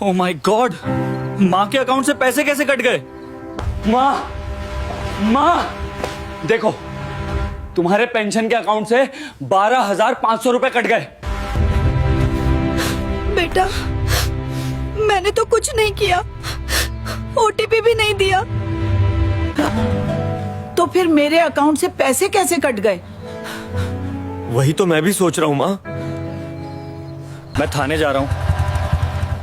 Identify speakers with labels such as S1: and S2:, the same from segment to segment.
S1: Oh my God, माँ के account से पैसे कैसे कट गए? माँ, माँ देखो, तुम्हारे पेंशन के अकाउंट से 12,500 रुपए कट गए।
S2: बेटा, मैंने तो कुछ नहीं किया, ओटीपी भी नहीं दिया। तो फिर मेरे अकाउंट से पैसे कैसे कट गए?
S1: वही तो मैं भी सोच रहा हूँ माँ। मैं थाने जा रहा हूँ,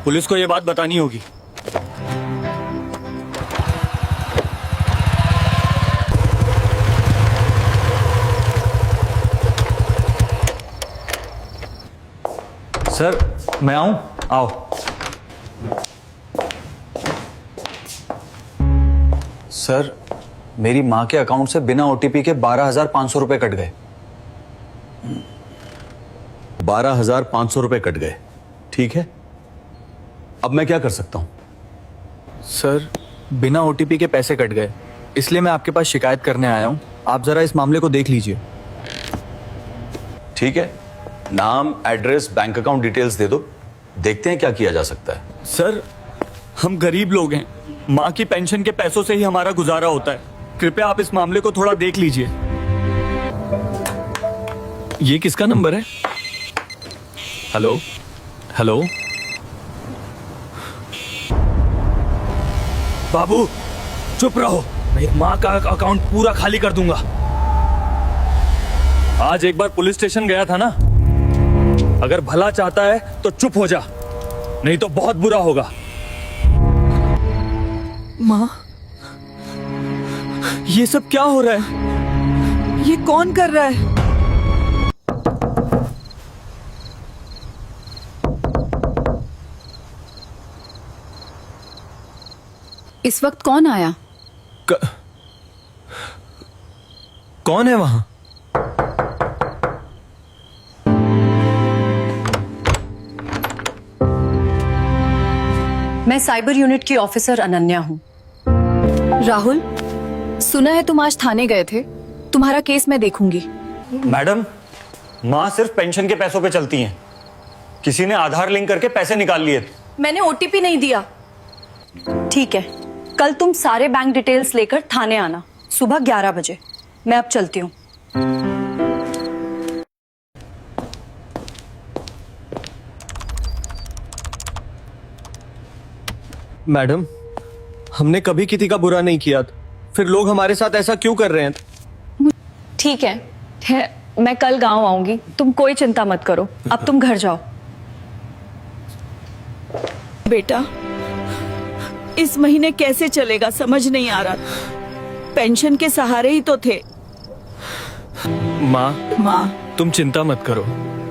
S1: पुलिस को ये बात बतानी होगी। सर, मैं आऊं? आओ। सर, मेरी माँ के अकाउंट से बिना ओटीपी के 12,500 रुपए कट गए।
S3: 12,500 रुपए कट गए, ठीक है। अब मैं क्या कर सकता हूं?
S1: सर, बिना ओटीपी के पैसे कट गए, इसलिए मैं आपके पास शिकायत करने आया हूं। आप जरा इस मामले को देख लीजिए।
S3: ठीक है, नाम, एड्रेस, बैंक अकाउंट डिटेल्स दे दो, देखते हैं क्या किया जा सकता है।
S1: सर, हम गरीब लोग हैं, माँ की पेंशन के पैसों से ही हमारा गुजारा होता है। कृपया आप इस मामले को थोड़ा देख लीजिए। ये किसका नंबर है? Hello, hello. बाबू, चुप रहो, मैं माँ का अकाउंट पूरा खाली कर दूंगा। आज एक बार पुलिस स्टेशन गया था ना, अगर भला चाहता है तो चुप हो जा, नहीं तो बहुत बुरा होगा।
S2: माँ,
S1: ये सब क्या हो रहा है?
S2: ये कौन कर रहा है?
S4: इस वक्त कौन आया?
S1: कौन है वहां?
S4: मैं साइबर यूनिट की ऑफिसर अनन्या हूँ। राहुल, सुना है तुम आज थाने गए थे। तुम्हारा केस मैं देखूंगी।
S1: मैडम, माँ सिर्फ पेंशन के पैसों पे चलती हैं। किसी ने आधार लिंक करके पैसे निकाल लिए।
S4: मैंने ओटीपी नहीं दिया। ठीक है, कल तुम सारे बैंक डिटेल्स लेकर थाने आना, सुबह 11 बजे। मैं अब चलती हूँ।
S1: मैडम, हमने कभी किसी का बुरा नहीं किया, फिर लोग हमारे साथ ऐसा क्यों कर रहे हैं?
S4: ठीक है, मैं कल गांव आऊंगी, तुम कोई चिंता मत करो। अब तुम घर जाओ।
S2: बेटा, इस महीने कैसे चलेगा समझ नहीं आ रहा। पेंशन के सहारे ही तो थे।
S1: माँ, तुम चिंता मत करो,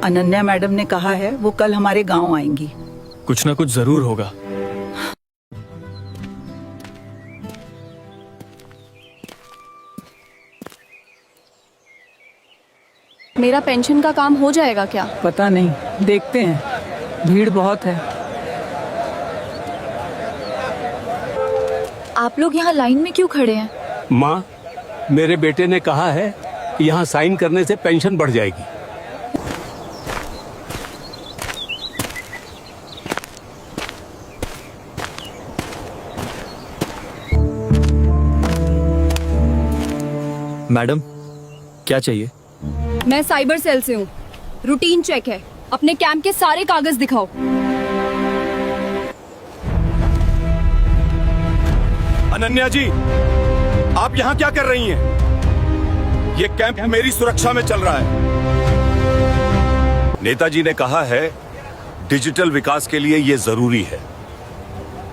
S2: अनन्या मैडम ने कहा है वो कल हमारे गांव आएंगी।
S1: कुछ ना कुछ जरूर होगा।
S4: मेरा पेंशन का काम हो जाएगा क्या?
S2: पता नहीं, देखते हैं, भीड़ बहुत है।
S4: आप लोग यहाँ लाइन में क्यों खड़े हैं?
S5: माँ, मेरे बेटे ने कहा है यहाँ साइन करने से पेंशन बढ़ जाएगी।
S1: मैडम, क्या चाहिए?
S4: मैं साइबर सेल से हूँ। रूटीन चेक है, अपने कैंप के सारे कागज दिखाओ।
S6: अनन्या जी, आप यहाँ क्या कर रही हैं? ये कैंप मेरी सुरक्षा में चल रहा है। नेताजी ने कहा है डिजिटल विकास के लिए ये जरूरी है।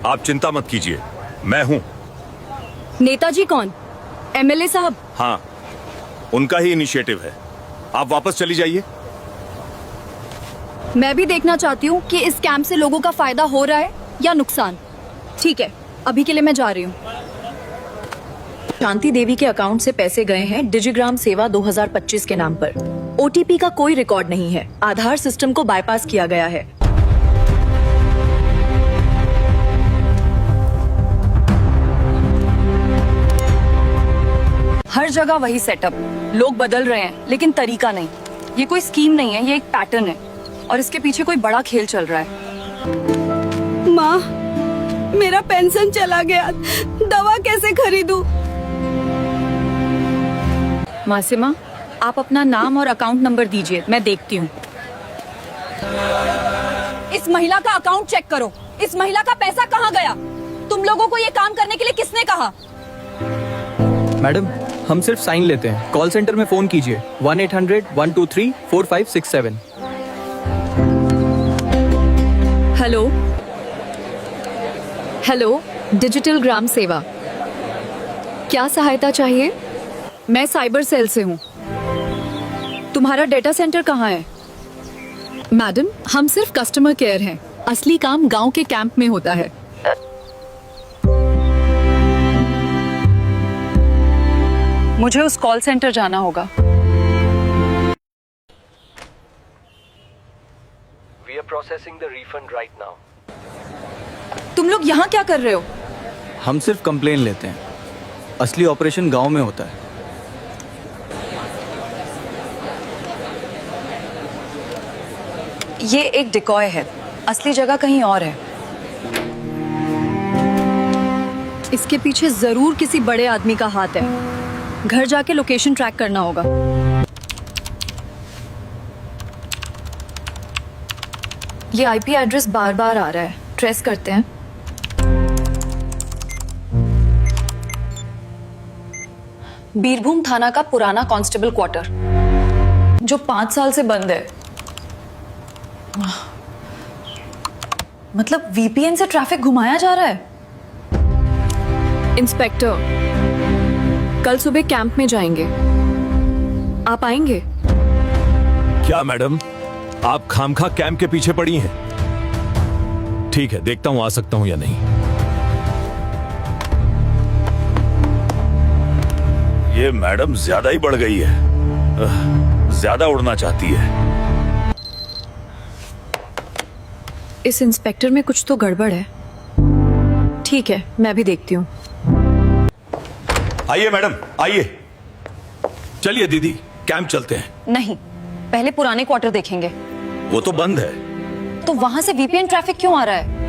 S6: आप चिंता मत कीजिए, मैं हूं।
S4: नेताजी कौन? एमएलए साहब?
S6: हाँ, उनका ही इनिशिएटिव है। आप वापस चली जाइए।
S4: मैं भी देखना चाहती हूँ कि इस कैंप से लोगों का फायदा हो रहा है या नुकसान। ठीक है, अभी के लिए मैं जा रही हूँ। शांति देवी के अकाउंट से पैसे गए हैं डिजिग्राम सेवा 2025 के नाम पर। ओटीपी का कोई रिकॉर्ड नहीं है। आधार सिस्टम को बाईपास किया गया है। हर जगह वही सेटअप, लोग बदल रहे हैं लेकिन तरीका नहीं। ये कोई स्कीम नहीं है, ये एक पैटर्न है और इसके पीछे कोई बड़ा खेल चल रहा है।
S2: माँ, मेरा पेंशन चला गया, दवा कैसे खरीदूं?
S4: मासिमा, आप अपना नाम और अकाउंट नंबर दीजिए, मैं देखती हूँ। इस महिला का अकाउंट चेक करो। इस महिला का पैसा कहाँ गया? तुम लोगों को ये काम करने के लिए किसने कहा?
S7: मैडम, हम सिर्फ साइन लेते हैं। कॉल सेंटर में फोन कीजिए 1-800-123-4567।
S4: हेलो हेलो, डिजिटल ग्राम सेवा, क्या सहायता चाहिए? मैं साइबर सेल से हूँ। तुम्हारा डेटा सेंटर कहाँ है? मैडम, हम सिर्फ कस्टमर केयर हैं। असली काम गांव के कैंप में होता है। मुझे उस कॉल सेंटर जाना होगा।
S8: We are processing the refund right now.
S4: तुम लोग यहाँ क्या कर रहे हो?
S7: हम सिर्फ कंप्लेन लेते हैं। असली ऑपरेशन गांव में होता है।
S4: ये एक डिकॉय है, असली जगह कहीं और है। इसके पीछे जरूर किसी बड़े आदमी का हाथ है। घर जाके लोकेशन ट्रैक करना होगा। ये आईपी एड्रेस बार बार आ रहा है, ट्रेस करते हैं। बीरभूम थाना का पुराना कांस्टेबल क्वार्टर, जो 5 साल से बंद है। मतलब वीपीएन से ट्रैफिक घुमाया जा रहा है। इंस्पेक्टर, कल सुबह कैंप में जाएंगे, आप आएंगे?
S6: क्या मैडम, आप खामखा कैंप के पीछे पड़ी हैं? ठीक है, देखता हूं आ सकता हूं या नहीं। ये मैडम ज्यादा ही बढ़ गई है, ज्यादा उड़ना चाहती है।
S4: इस इंस्पेक्टर में कुछ तो गड़बड़ है। ठीक है, मैं भी देखती हूँ।
S6: आइए मैडम, आइए। चलिए दीदी, कैंप चलते हैं।
S4: नहीं, पहले पुराने क्वार्टर देखेंगे।
S6: वो तो बंद है।
S4: तो वहां से वीपीएन ट्रैफिक क्यों आ रहा है?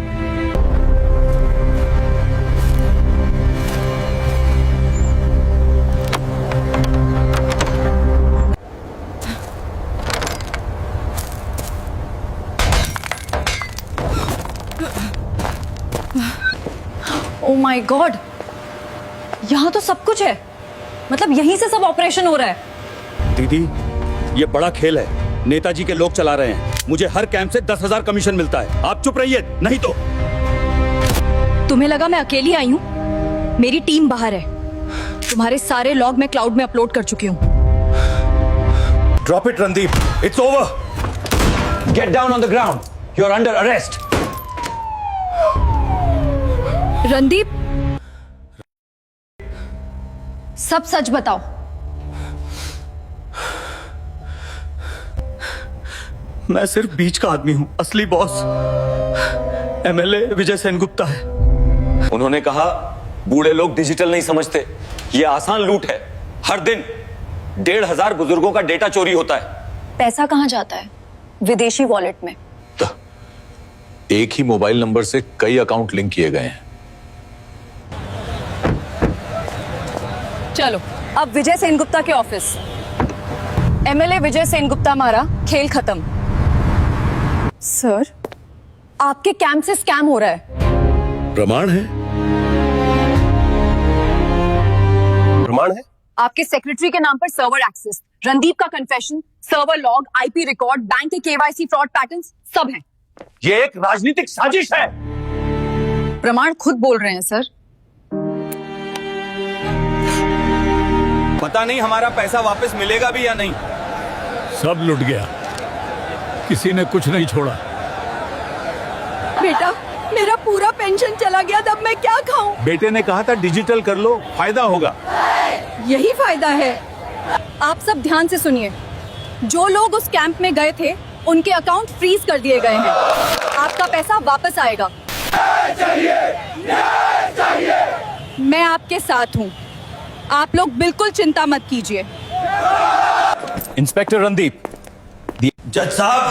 S4: ओह माय गॉड, यहाँ तो सब कुछ है। मतलब यहीं से सब ऑपरेशन हो रहा है।
S3: दीदी, ये बड़ा खेल है, नेताजी के लोग चला रहे हैं। मुझे हर कैंप से 10,000 कमीशन मिलता है। आप चुप रहिए, नहीं तो।
S4: तुम्हें लगा मैं अकेली आई हूँ? मेरी टीम बाहर है। तुम्हारे सारे लॉग मैं क्लाउड में अपलोड कर चुकी हूँ।
S6: Drop it Randeep, it's over.
S1: Get down on the ground, you are under arrest.
S4: Randeep, सब सच बताओ।
S7: मैं सिर्फ बीच का आदमी हूँ। असली बॉस एमएलए विजय सेनगुप्ता है।
S3: उन्होंने कहा बूढ़े लोग डिजिटल नहीं समझते, ये आसान लूट है। हर दिन 1,500 बुजुर्गों का डेटा चोरी होता है।
S4: पैसा कहाँ जाता है? विदेशी वॉलेट में।
S9: एक ही मोबाइल नंबर से कई अकाउंट लिंक किए गए हैं।
S4: चलो अब विजय सेनगुप्ता के ऑफिस। एमएलए विजय सेनगुप्ता मारा, खेल खत्म। सर, आपके कैंप से स्कैम हो रहा है।
S6: प्रमाण है? प्रमाण है?
S4: आपके सेक्रेटरी के नाम पर सर्वर एक्सेस, रणदीप का confession, server log, IP record, bank के केवाईसी फ्रॉड पैटर्न्स सब हैं।
S3: ये एक राजनीतिक साजिश है।
S4: प्रमाण खुद बोल रहे हैं सर।
S7: पता नहीं हमारा पैसा वापस मिलेगा भी या नहीं।
S5: सब लुट गया, किसी ने कुछ नहीं छोड़ा।
S2: बेटा, मेरा पूरा पेंशन चला गया, अब मैं क्या खाऊं?
S5: बेटे ने कहा था डिजिटल कर लो, फायदा होगा।
S2: यही फायदा है।
S4: आप सब ध्यान से सुनिए। जो लोग उस कैंप में गए थे, उनके अकाउंट फ्रीज कर दिए गए हैं। आपका पैसा वापस आएगा। मैं आपके साथ हूँ, आप लोग बिल्कुल चिंता मत कीजिए।
S3: इंस्पेक्टर रणदीप।
S6: जज साहब,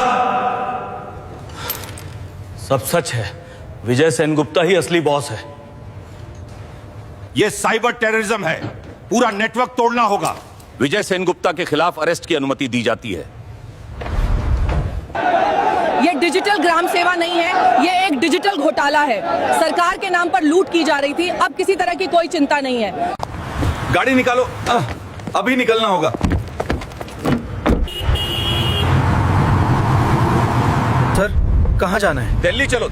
S3: सब सच है,
S1: विजय सेनगुप्ता ही असली बॉस है।
S6: ये साइबर टेररिज्म है, पूरा नेटवर्क तोड़ना होगा। विजय सेनगुप्ता के खिलाफ अरेस्ट की अनुमति दी जाती है।
S10: ये डिजिटल ग्राम सेवा नहीं है, ये एक डिजिटल घोटाला है। सरकार के नाम पर लूट की जा रही थी, अब किसी तरह की कोई चिंता नहीं है।
S6: गाड़ी निकालो, अभी निकलना होगा।
S7: सर कहाँ जाना है?
S6: दिल्ली चलो,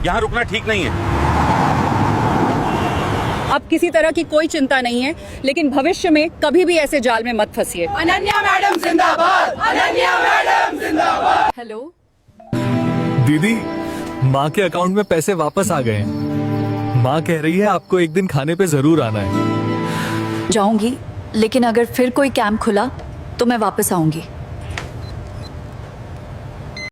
S6: यहां रुकना ठीक नहीं है।
S10: अब किसी तरह की कोई चिंता नहीं है, लेकिन भविष्य में कभी भी ऐसे जाल में मत फंसिए। अनन्या मैडम जिंदाबाद, अनन्या मैडम जिंदाबाद।
S4: हेलो,
S11: दीदी, माँ के अकाउंट में पैसे वापस आ गए हैं। माँ कह रही है आपको एक दिन खाने पे जरूर आना है।
S4: जाऊंगी, लेकिन अगर फिर कोई कैंप खुला तो मैं वापस आऊंगी।